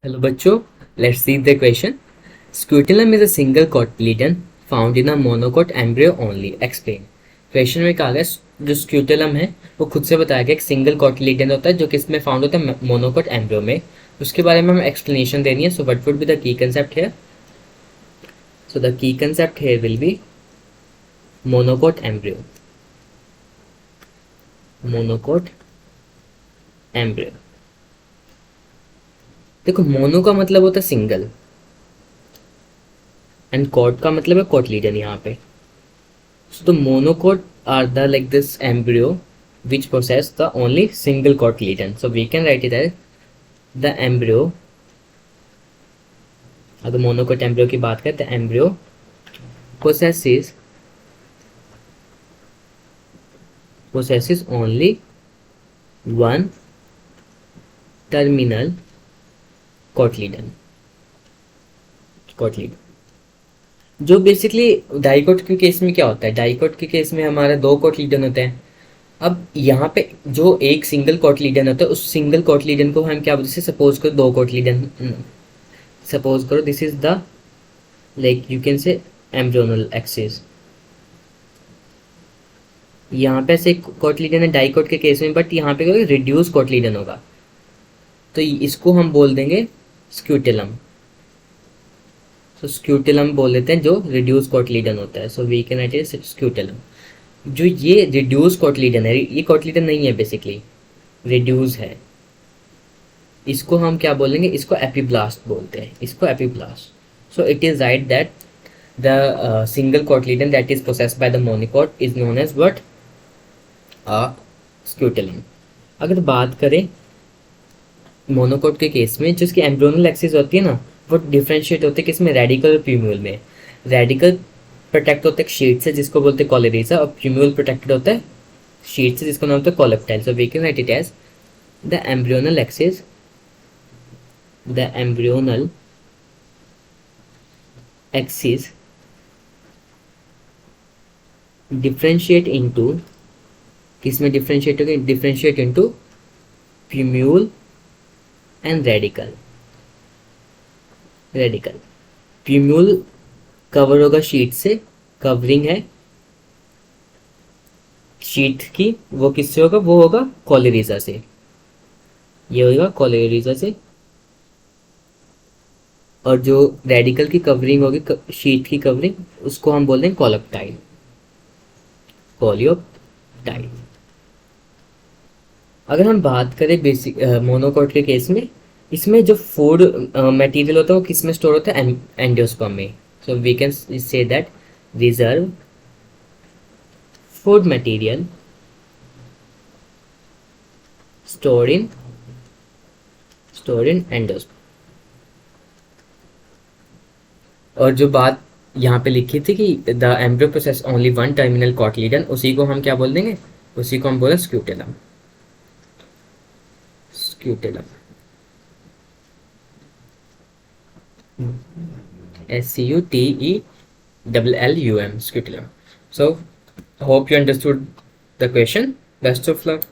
Hello बच्चों, let's see the question. Scutellum is a single cotyledon found in a monocot embryo only. Explain. Question में कहा गया जो scutellum है वो खुद से बताया गया एक सिंगल कॉटिलीडन होता है जो किसमें फाउंड होता है मोनोकोट एम्ब्रियो में. उसके बारे में हमें एक्सप्लेनेशन देनी है. So what would be the key concept here. So the key concept here will be monocot embryo. Monocot embryo. देखो, मोनो का मतलब होता है सिंगल एंड कॉट का मतलब है कोटलीडन यहाँ पे. So the monocot are the like this embryo which possess the only single cotyledon. So we can write it as the embryo. अगर मोनोकोट एम्ब्रियो की बात करें तो embryo possesses only one terminal cotyledon. जो basically dicot के case में क्या होता है, डाइकोट के केस में हमारे दो कोटलीडन होते हैं. अब यहाँ पे जो एक सिंगल कोटलीडन होता है उस सिंगल कोटलीडन को हम क्या बोलते हैं, सपोज करो दो कोटलीडन, सपोज करो this is the like you can say embryonal axis. यहाँ पे से कोटलीडन है डाइकोट के केस में, बट यहाँ पे कोई रिड्यूस कोटलीडन होगा तो इसको हम बोल देंगे स्क्यूटेलम. सो स्क्यूटेलम बोल देते हैं जो रिड्यूस कोटलीडन होता है. So we can write it scutellum. जो ये रिड्यूस कोटलीडन है, ये कोटलीडन नहीं है, बेसिकली रिड्यूस है. इसको हम क्या बोलेंगे, इसको एपिब्लास्ट बोलते हैं, इसको epiblast. So it is right that the single cotyledon that is possessed by the monocot is known as what, scutellum. अगर बात करें मोनोकोट के केस में, जो इसकी एम्ब्रियोनल एक्सिस होती है ना, वो डिफ्रेंशिएट होते हैं किसमें, रेडिकल और प्यूम्यूल में. रेडिकल प्रोटेक्ट होता है शीट से जिसको बोलते हैं कॉलेरिजा, और प्यूम्यूल प्रोटेक्टेड होता है शीट से जिसको नाम होता है coleoptile. So we can write it as the embryonal axis, the embryonal axis differentiate into, किसमें डिफ्रेंशिएट होगा, differentiate into plumule and radicle. Plumule cover होगा शीट से, कवरिंग है शीट की, वो किससे होगा, वो होगा कोलेरिजा से, ये होगा कोलेरिजा से. और जो रेडिकल की कवरिंग होगी, शीट की कवरिंग, उसको हम बोल देंगे कोलेप्टाइल. कोलियोप्टाइल. अगर हम बात करें बेसिक मोनोकोट के केस में, इसमें जो फूड मटेरियल होता है वो किस में स्टोर होता है, एंडोस्पर्म में. So we can say that reserve food material store in endosperm. और जो बात यहाँ पे लिखी थी कि the embryo process only one terminal cotyledon, उसी को हम क्या बोल देंगे, उसी को हम बोले scutellum. SCUTELLUM, scutellum. So hope you understood the question. Best of luck.